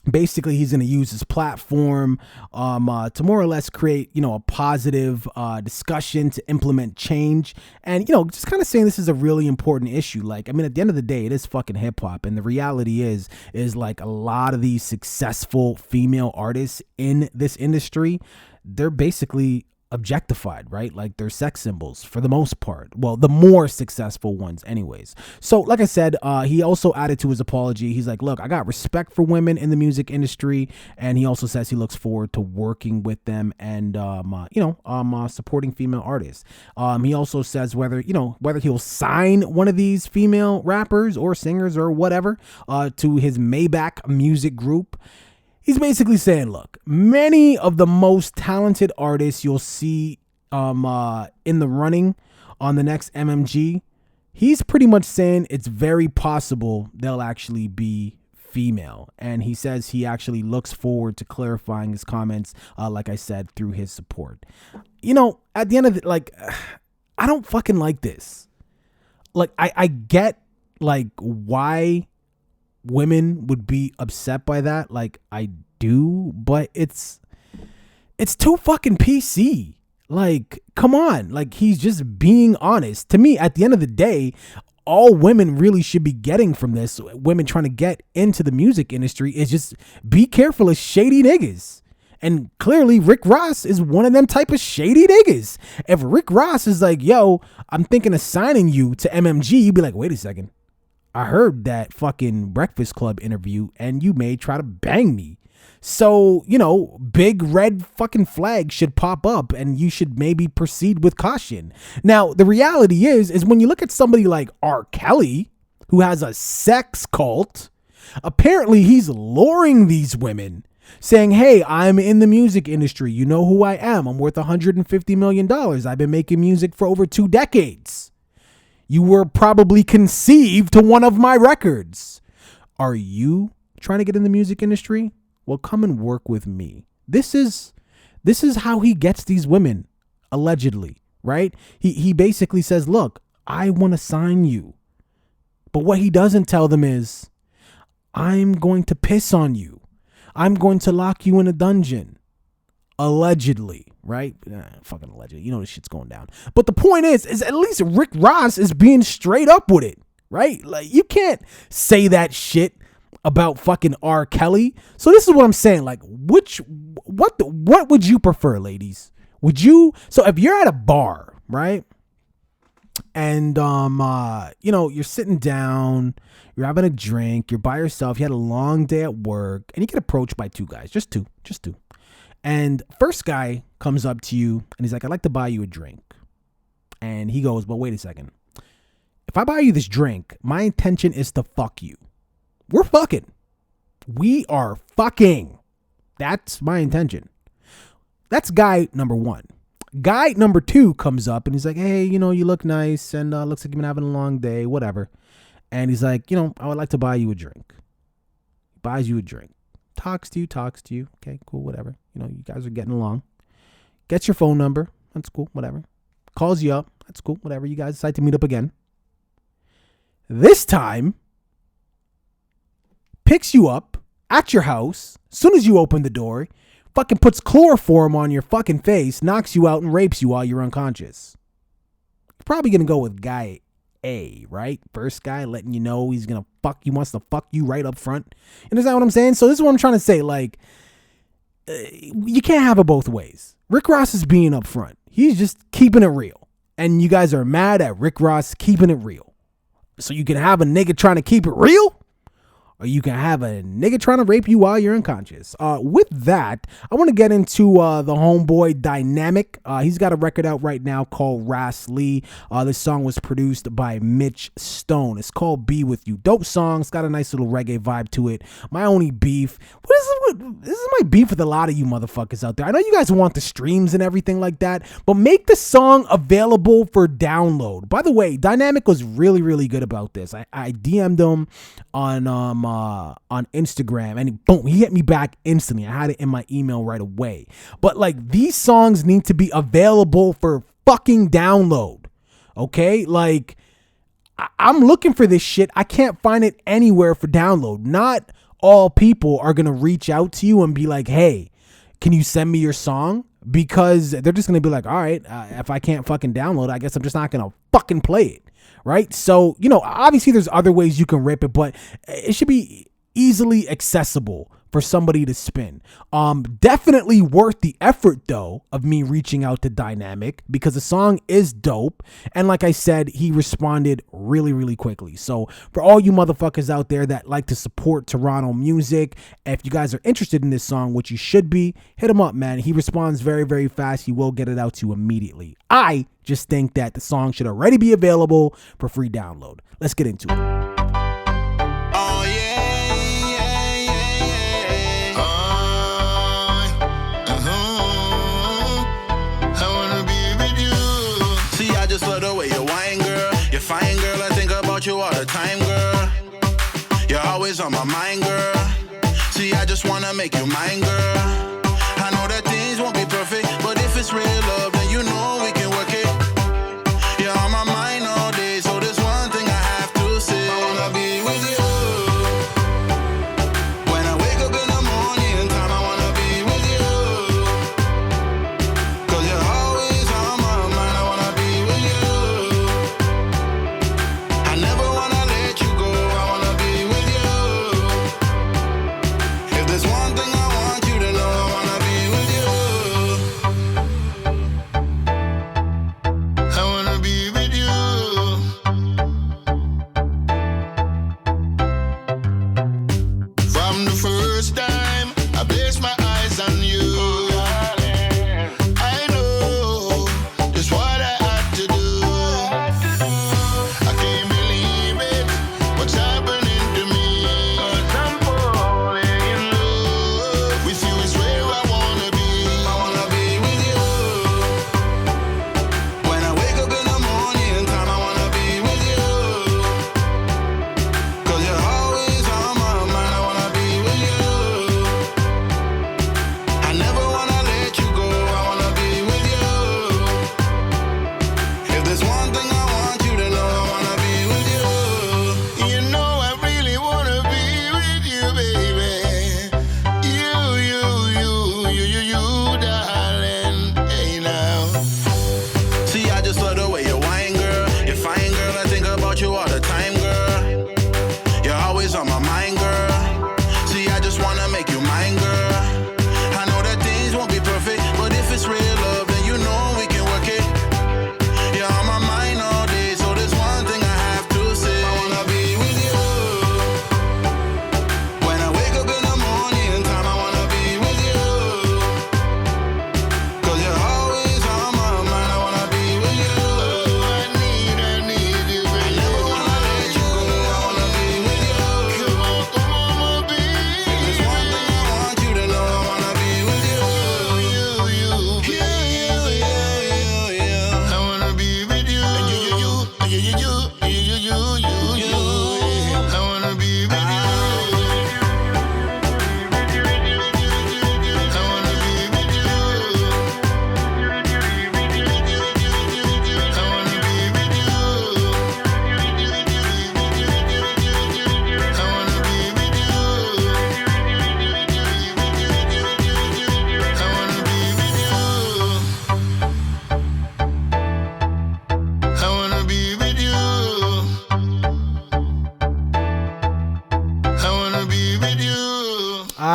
basically, he's going to use his platform to more or less create, you know, a positive discussion to implement change. And, you know, just kind of saying this is a really important issue. Like, I mean, at the end of the day, it is fucking hip hop. And the reality is like a lot of these successful female artists in this industry, they're basically objectified, right? Like, they're sex symbols for the most part. Well, the more successful ones anyways. So like I said, he also added to his apology. He's like, look, I got respect for women in the music industry. And he also says he looks forward to working with them and, supporting female artists. He also says whether he'll sign one of these female rappers or singers or whatever, to his Maybach music group. He's basically saying, look, many of the most talented artists you'll see in the running on the next MMG, he's pretty much saying it's very possible they'll actually be female. And he says he actually looks forward to clarifying his comments, like I said, through his support. You know, at the end of it, like, I don't fucking like this. Like, I get, like, why women would be upset by that. Like, I do, but it's too fucking PC. Like, come on. Like, he's just being honest. To me, at the end of the day, all women really should be getting from this, women trying to get into the music industry, is just be careful of shady niggas. And clearly Rick Ross is one of them type of shady niggas. If Rick Ross is like, yo, I'm thinking of signing you to MMG, you'd be like, wait a second. I heard that fucking Breakfast Club interview and you may try to bang me. So, you know, big red fucking flag should pop up and you should maybe proceed with caution. Now, the reality is when you look at somebody like R. Kelly, who has a sex cult, apparently he's luring these women, saying, hey, I'm in the music industry. You know who I am. I'm worth $150 million. I've been making music for over 2 decades. You were probably conceived to one of my records. Are you trying to get in the music industry? Well, come and work with me. This is how he gets these women, allegedly, right? He basically says, look, I want to sign you. But what he doesn't tell them is, I'm going to piss on you. I'm going to lock you in a dungeon. Allegedly, right? Fucking allegedly. You know this shit's going down. But the point is at least Rick Ross is being straight up with it, right? Like, you can't say that shit about fucking R. Kelly. So this is what I'm saying. Like, what would you prefer, ladies? Would you? So if you're at a bar, right? And you're sitting down, you're having a drink, you're by yourself, you had a long day at work, and you get approached by 2 guys, just two. And first guy comes up to you and he's like, I'd like to buy you a drink. And he goes, well, wait a second. If I buy you this drink, my intention is to fuck you. We're fucking. We are fucking. That's my intention. That's guy number 1. Guy number 2 comes up and he's like, hey, you know, you look nice and looks like you've been having a long day, whatever. And he's like, you know, I would like to buy you a drink. Buys you a drink. Talks to you. Okay, cool, whatever. You know, you guys are getting along. Gets your phone number. That's cool, whatever. Calls you up. That's cool, whatever. You guys decide to meet up again. This time, picks you up at your house. As soon as you open the door, fucking puts chloroform on your fucking face, knocks you out, and rapes you while you're unconscious. You're probably going to go with guy A, right? First guy letting you know he's going to fuck you, wants to fuck you right up front. You understand what I'm saying? So this is what I'm trying to say. Like, you can't have it both ways. Rick Ross is being up front. He's just keeping it real. And you guys are mad at Rick Ross keeping it real. So you can have a nigga trying to keep it real, or you can have a nigga trying to rape you while you're unconscious. With that, I want to get into the homeboy Dynamic. He's got a record out right now called Ras Lee. This song was produced by Mitch Stone. It's called Be With You. Dope song. It's got a nice little reggae vibe to it. My only beef. This is my beef with a lot of you motherfuckers out there. I know you guys want the streams and everything like that, but make the song available for download. By the way, Dynamic was really, really good about this. I DM'd him on Instagram, and boom, he hit me back instantly. I had it in my email right away. But like, these songs need to be available for fucking download. Okay? Like, I'm looking for this shit. I can't find it anywhere for download. Not all people are going to reach out to you and be like, hey, can you send me your song? Because they're just going to be like, all right, if I can't fucking download it, I guess I'm just not going to fucking play it. Right? So, you know, obviously there's other ways you can rip it, but it should be easily accessible for somebody to spin. Definitely worth the effort though of me reaching out to Dynamic, because the song is dope. And like I said, he responded really, really quickly. So for all you motherfuckers out there that like to support Toronto music, if you guys are interested in this song, which you should be, hit him up, man. He responds very, very fast. He will get it out to you immediately. I just think that the song should already be available for free download. Let's get into it. Fine girl, I think about you all the time, girl. You're always on my mind, girl. See, I just wanna make you mine, girl. I know that things won't be perfect, but if it's real love, then you know we can work it. You're on my mind all day, so there's one thing I have to say. I wanna be with you. When I wake up in the morning time, I wanna be with you. 'Cause you're always on my mind, I wanna be with you. Never wanna let you go, I wanna be with you. If there's one thing I want you to know, I wanna be with you.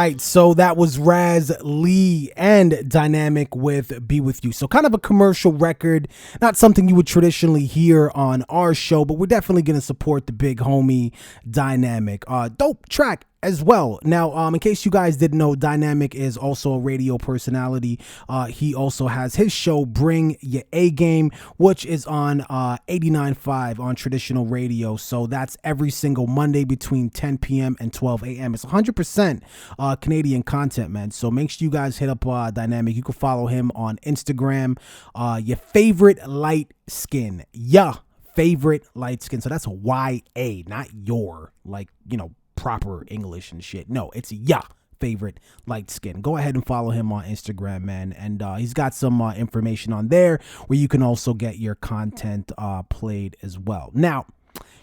right, so that was Raz Lee and Dynamic with Be With You. So kind of a commercial record, not something you would traditionally hear on our show, but we're definitely going to support the big homie Dynamic. Dope track as well. Now, in case you guys didn't know, Dynamic is also a radio personality. He also has his show, Bring Your A Game, which is on 89.5 on traditional radio. So that's every single Monday between 10 p.m. and 12 a.m. It's 100% Canadian content, man. So make sure you guys hit up Dynamic. You can follow him on Instagram. Your favorite light skin. Yeah, favorite light skin. So that's YA, not your, like, you know, proper English and shit. No, it's favorite light skin. Go ahead and follow him on Instagram, man. And he's got some information on there where you can also get your content played as well. Now,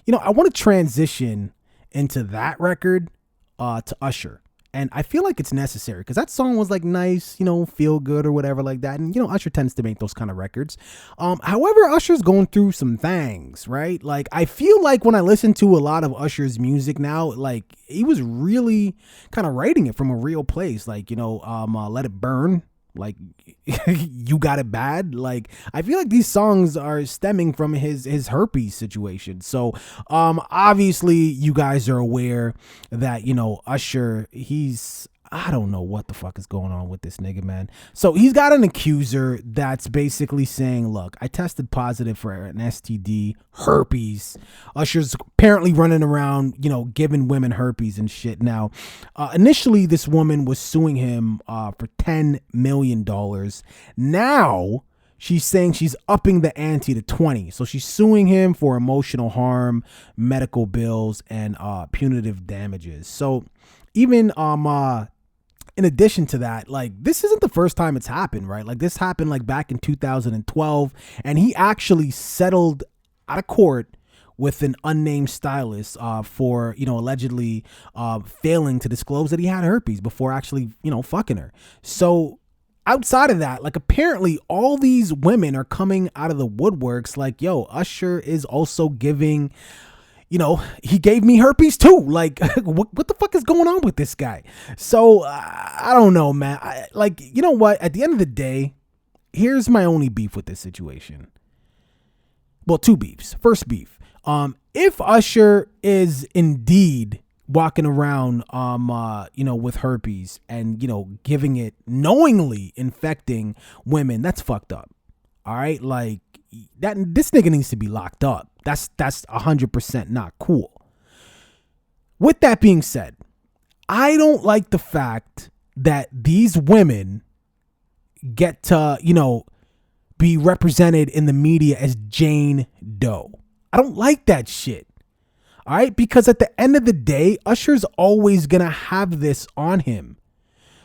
you know, I want to transition into that record to Usher. And I feel like it's necessary because that song was like nice, you know, feel good or whatever like that. And, you know, Usher tends to make those kind of records. However, Usher's going through some things, right? Like, I feel like when I listen to a lot of Usher's music now, like, he was really kind of writing it from a real place. Like, you know, Let It Burn. Like, You Got It Bad. Like, I feel like these songs are stemming from his herpes situation. So obviously you guys are aware that, you know, Usher, I don't know what the fuck is going on with this nigga, man. So he's got an accuser that's basically saying, look, I tested positive for an STD, herpes. Usher's apparently running around, you know, giving women herpes and shit. Now, initially this woman was suing him for $10 million. Now she's saying she's upping the ante to 20. So she's suing him for emotional harm, medical bills, and punitive damages. So even in addition to that, like, this isn't the first time it's happened, right? Like, this happened like back in 2012, and he actually settled out of court with an unnamed stylist for, you know, allegedly failing to disclose that he had herpes before actually, you know, fucking her. So outside of that, like, apparently all these women are coming out of the woodworks like, yo, Usher is also giving, you know, he gave me herpes too. Like, what the fuck is going on with this guy? So I don't know, man. Like, you know what? At the end of the day, here's my only beef with this situation. Well, two beefs. First beef. If Usher is indeed walking around, you know, with herpes and, you know, giving it, knowingly infecting women, that's fucked up. All right. Like, this nigga needs to be locked up. That's 100% not cool. With that being said, I don't like the fact that these women get to, you know, be represented in the media as Jane Doe. I don't like that shit. All right? Because at the end of the day, Usher's always going to have this on him.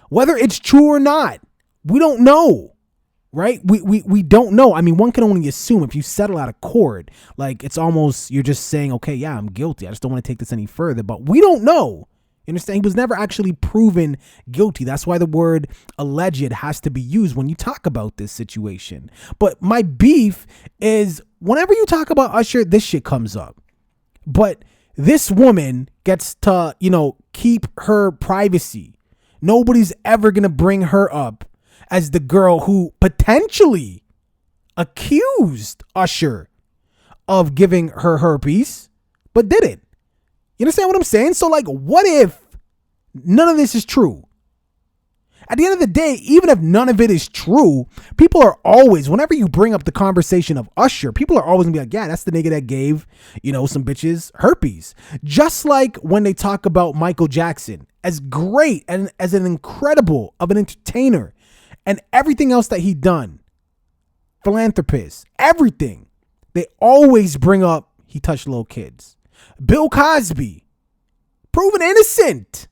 Whether it's true or not, we don't know. Right? We don't know. I mean, one can only assume if you settle out of court, like, it's almost, you're just saying, okay, yeah, I'm guilty. I just don't want to take this any further. But we don't know. You understand? He was never actually proven guilty. That's why the word alleged has to be used when you talk about this situation. But my beef is whenever you talk about Usher, this shit comes up. But this woman gets to, you know, keep her privacy. Nobody's ever going to bring her up as the girl who potentially accused Usher of giving her herpes, but didn't. You understand what I'm saying? So, like, what if none of this is true? At the end of the day, even if none of it is true, people are always, whenever you bring up the conversation of Usher, people are always gonna be like, yeah, that's the nigga that gave, you know, some bitches herpes. Just like when they talk about Michael Jackson, as great and as an incredible of an entertainer and everything else that he done, philanthropist, everything, they always bring up he touched little kids. Bill Cosby, proven innocent.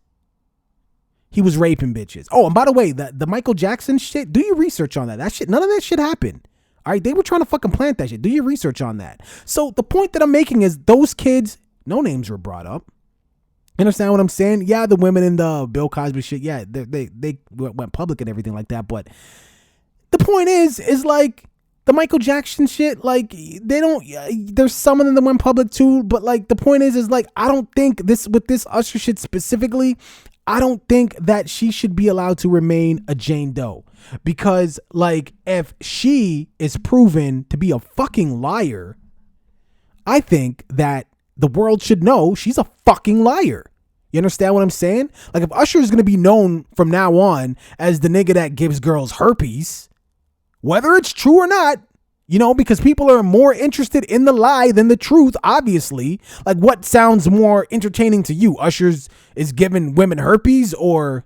He was raping bitches. Oh, and by the way, the Michael Jackson shit, do your research on that. That shit, none of that shit happened. All right, they were trying to fucking plant that shit. Do your research on that. So the point that I'm making is those kids, no names were brought up. You understand what I'm saying? Yeah, the women in the Bill Cosby shit, yeah, they went public and everything like that. But the point is like, the Michael Jackson shit, like, they don't, there's some of them that went public too, but like, the point is like, I don't think this, with this Usher shit specifically, I don't think that she should be allowed to remain a Jane Doe, because like if she is proven to be a fucking liar, I think that the world should know she's a fucking liar. You understand what I'm saying? Like if Usher is going to be known from now on as the nigga that gives girls herpes, whether it's true or not, you know, because people are more interested in the lie than the truth, obviously. Like what sounds more entertaining to you? Usher's is giving women herpes, or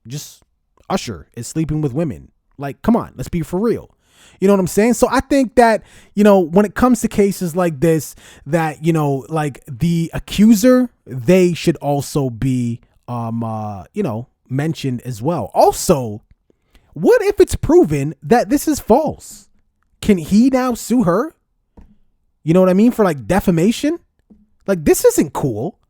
just Usher is sleeping with women? Like, come on, let's be for real. You know what I'm saying? So I think that, you know, when it comes to cases like this, that, you know, like the accuser, they should also be, you know, mentioned as well. Also, what if it's proven that this is false? Can he now sue her? You know what I mean? For like defamation? Like, this isn't cool.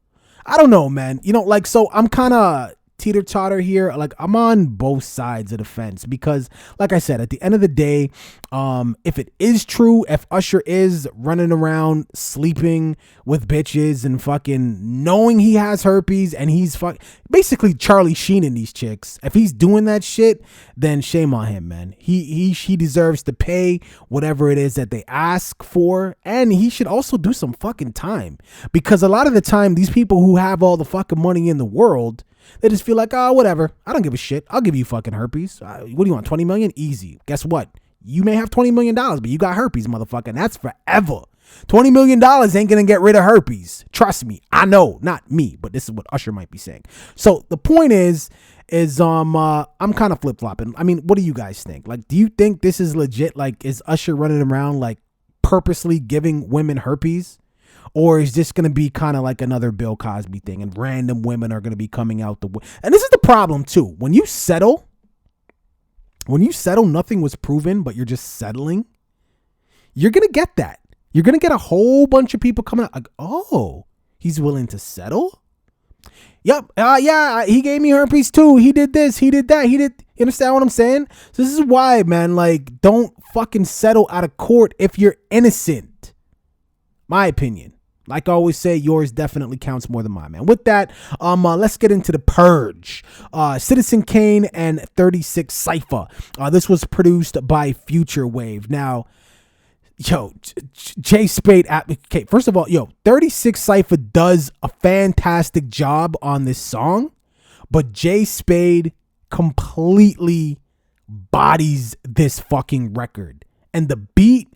I don't know, man. You know, like, so I'm kind of teeter-totter here. Like, I'm on both sides of the fence because, like I said, at the end of the day, if it is true, if Usher is running around sleeping with bitches and fucking knowing he has herpes and he's basically Charlie Sheening these chicks, if he's doing that shit, then shame on him, man. He deserves to pay whatever it is that they ask for, and he should also do some fucking time, because a lot of the time these people who have all the fucking money in the world, they just feel like, oh, whatever. I don't give a shit. I'll give you fucking herpes. What do you want? 20 million? Easy. Guess what? You may have $20 million, but you got herpes, motherfucker. And that's forever. $20 million ain't going to get rid of herpes. Trust me. I know. Not me, but this is what Usher might be saying. So the point is I'm kind of flip-flopping. I mean, what do you guys think? Like, do you think this is legit? Like, is Usher running around like purposely giving women herpes? Or is this going to be kind of like another Bill Cosby thing and random women are going to be coming out and this is the problem too. When you settle, nothing was proven, but you're just settling, you're going to get that. You're going to get a whole bunch of people coming out like, oh, he's willing to settle? Yep. Yeah, he gave me herpes too. He did this. He did that. You understand what I'm saying? So this is why, man, like, don't fucking settle out of court if you're innocent. My opinion. Like I always say, yours definitely counts more than mine, man. With that, let's get into The Purge. Citizen Kane and 36 Cypher. This was produced by Future Wave. Now, yo, Jay Spade. Okay, first of all, 36 Cypher does a fantastic job on this song, but Jay Spade completely bodies this fucking record. And the beat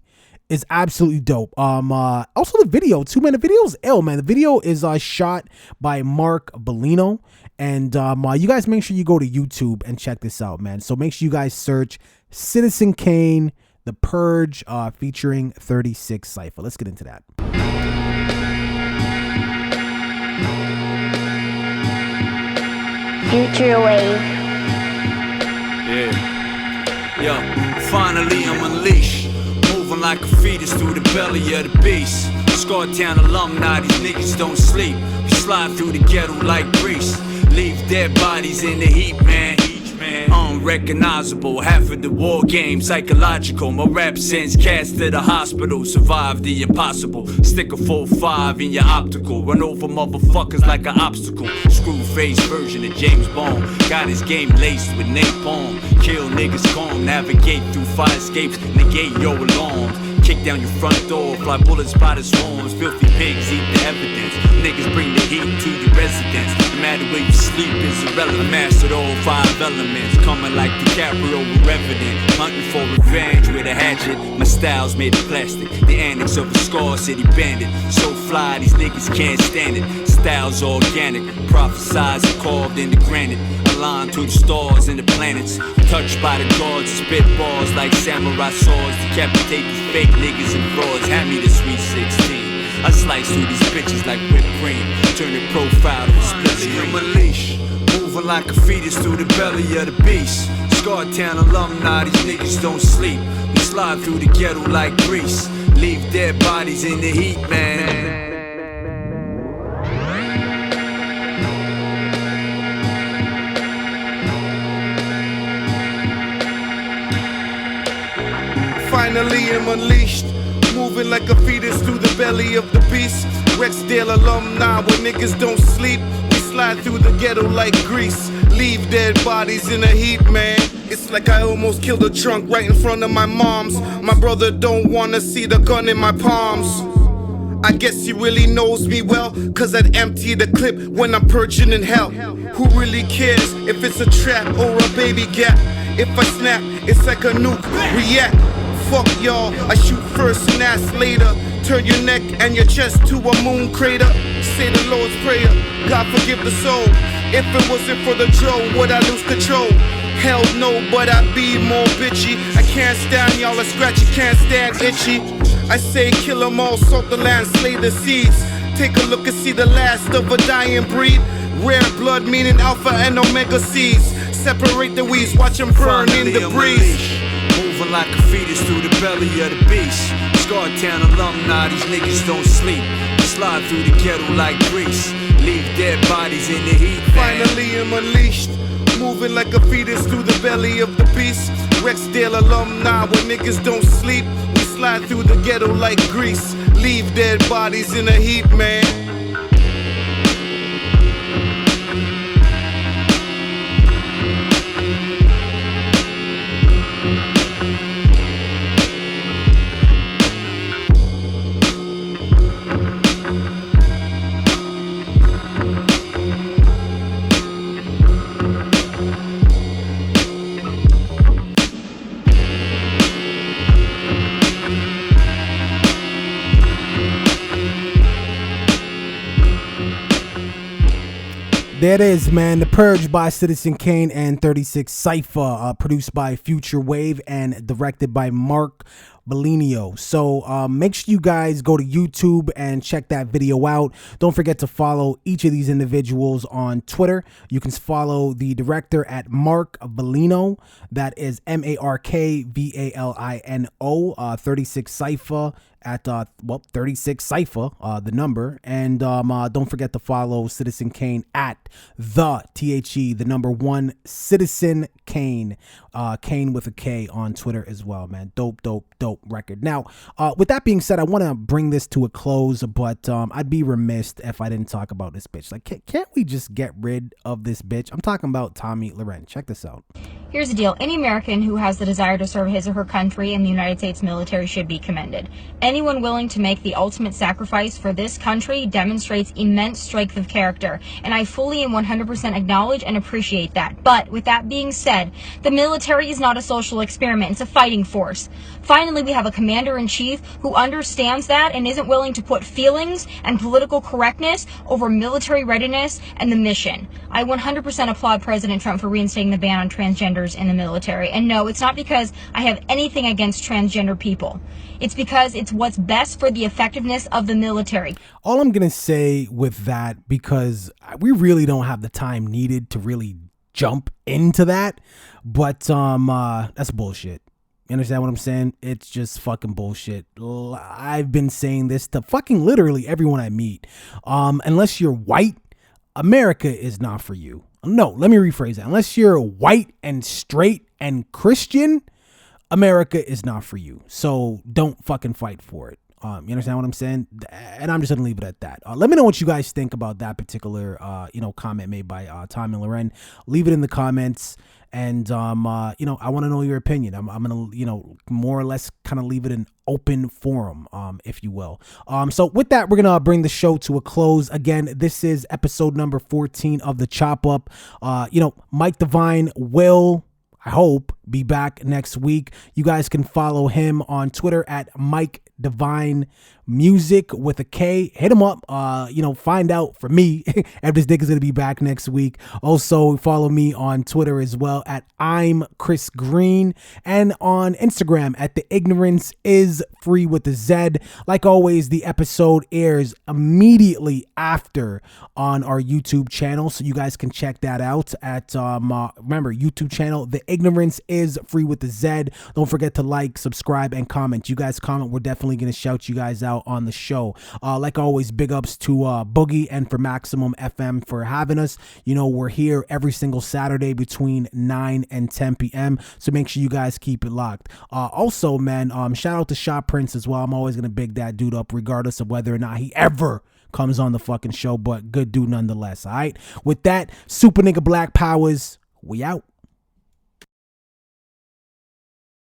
is absolutely dope. Also the video too, man. The video is ill, man. The video is shot by Mark Bellino, and you guys make sure you go to YouTube and check this out, man. So make sure you guys search Citizen Kane, The Purge, featuring 36 Cypher. Let's get into that. Future Wave. Yeah. Yo, finally I'm unleashed. Moving like a fetus through the belly of the beast. Scartown alumni, these niggas don't sleep. We slide through the ghetto like grease. Leave dead bodies in the heat, man. Unrecognizable, half of the war game, psychological. My rap sends cats to the hospital. Survive the impossible. Stick a 4-5 in your optical. Run over motherfuckers like an obstacle. Screw face version of James Bond. Got his game laced with napalm. Kill niggas calm. Navigate through fire escapes. Negate your alarms. Kick down your front door. Fly bullets by the swarms. Filthy pigs eat the evidence. Niggas bring the heat to your residence. No matter where you sleep is irrelevant. Mastered all 5 elements. Coming like DiCaprio with Revenant. Hunting for revenge with a hatchet. My style's made of plastic. The annex of a Scar City bandit. So fly, these niggas can't stand it. Style's organic. Prophesized and carved into granite. Aligned to the stars and the planets. Touched by the gods. Spit balls like samurai swords. Decapitate these fake niggas and frauds. Hand me the sweet 16. I slice through these bitches like whipped cream. Turn the profile to a split screen. Unleash. Moving like a fetus through the belly of the beast. Scartown alumni, these niggas don't sleep. We slide through the ghetto like grease. Leave dead bodies in the heat, man. Finally I'm unleashed. Moving like a fetus through the belly of the beast. Rexdale alumni, where niggas don't sleep. We slide through the ghetto like grease. Leave dead bodies in the heat, man. It's like I almost killed a drunk right in front of my mom's. My brother don't wanna see the gun in my palms. I guess he really knows me well, cause I'd empty the clip when I'm perching in hell. Who really cares if it's a trap or a baby gap? If I snap, it's like a nuke, react. Fuck y'all, I shoot first and ask later. Turn your neck and your chest to a moon crater. Say the Lord's Prayer, God forgive the soul. If it wasn't for the Joe, would I lose control? Hell no, but I'd be more bitchy. I can't stand y'all, a scratchy, can't stand itchy. I say kill them all, salt the land, slay the seeds. Take a look and see the last of a dying breed. Rare blood meaning alpha and omega seeds. Separate the weeds, watch them burn in the breeze. Moving like a fetus through the belly of the beast. Scartown alumni, these niggas don't sleep. Slide through the ghetto like grease. Leave dead bodies in the heat. Finally I'm unleashed. Moving like a fetus through the belly of the beast. Rexdale alumni where niggas don't sleep. We slide through the ghetto like grease. Leave dead bodies in the heat, man. There it is, man. The Purge by Citizen Kane and 36 Cypher, produced by Future Wave and directed by Mark Bellinio. So make sure you guys go to YouTube and check that video out. Don't forget to follow each of these individuals on Twitter. You can follow the director at Mark Bellino. That is MarkValino, 36 Cypher at 36 Cypher, the number. And don't forget to follow Citizen Kane at the number 1 Citizen Kane, Kane with a K on Twitter as well, man. Dope record. Now, with that being said, I want to bring this to a close, but I'd be remiss if I didn't talk about this bitch. Like, can't we just get rid of this bitch? I'm talking about Tomi Lahren. Check this out. Here's the deal. Any American who has the desire to serve his or her country in the United States military should be commended. Anyone willing to make the ultimate sacrifice for this country demonstrates immense strength of character, and I fully and 100% acknowledge and appreciate that. But with that being said, the military is not a social experiment. It's a fighting force. Finally, we have a commander-in-chief who understands that and isn't willing to put feelings and political correctness over military readiness and the mission. I 100% applaud President Trump for reinstating the ban on transgenders in the military. And no, it's not because I have anything against transgender people. It's because it's what's best for the effectiveness of the military. All I'm going to say with that, because we really don't have the time needed to really jump into that, but that's bullshit. You understand what I'm saying? It's just fucking bullshit. I've been saying this to fucking literally everyone I meet. Unless you're white, America is not for you. No, let me rephrase that. Unless you're white and straight and Christian, America is not for you. So don't fucking fight for it. You understand what I'm saying? And I'm just going to leave it at that. Let me know what you guys think about that particular, comment made by Tomi Lahren. Leave it in the comments. And, I want to know your opinion. I'm going to, more or less kind of leave it an open forum, if you will. So with that, we're going to bring the show to a close. Again, this is episode number 14 of the Chop Up. Mike Divine will, I hope, be back next week. You guys can follow him on Twitter at Mike Divine Music with a K. Hit him up. Find out for me if this dick is gonna be back next week. Also, follow me on Twitter as well at I'm Chris Green, and on Instagram at The Ignorance Is Free with a Z. Like always, the episode airs immediately after on our YouTube channel, so you guys can check that out at remember, YouTube channel The Ignorance Is Free with a Z. Don't forget to like, subscribe, and comment. You guys comment, we're definitely gonna shout you guys out on the show. Like always, big ups to Boogie and for Maximum FM for having us. We're here every single Saturday between 9 and 10 p.m. So make sure you guys keep it locked. Also, man, shout out to Shot Prince as well. I'm always gonna big that dude up regardless of whether or not he ever comes on the fucking show, but good dude nonetheless. All right. With that, Super Nigga Black Powers, we out.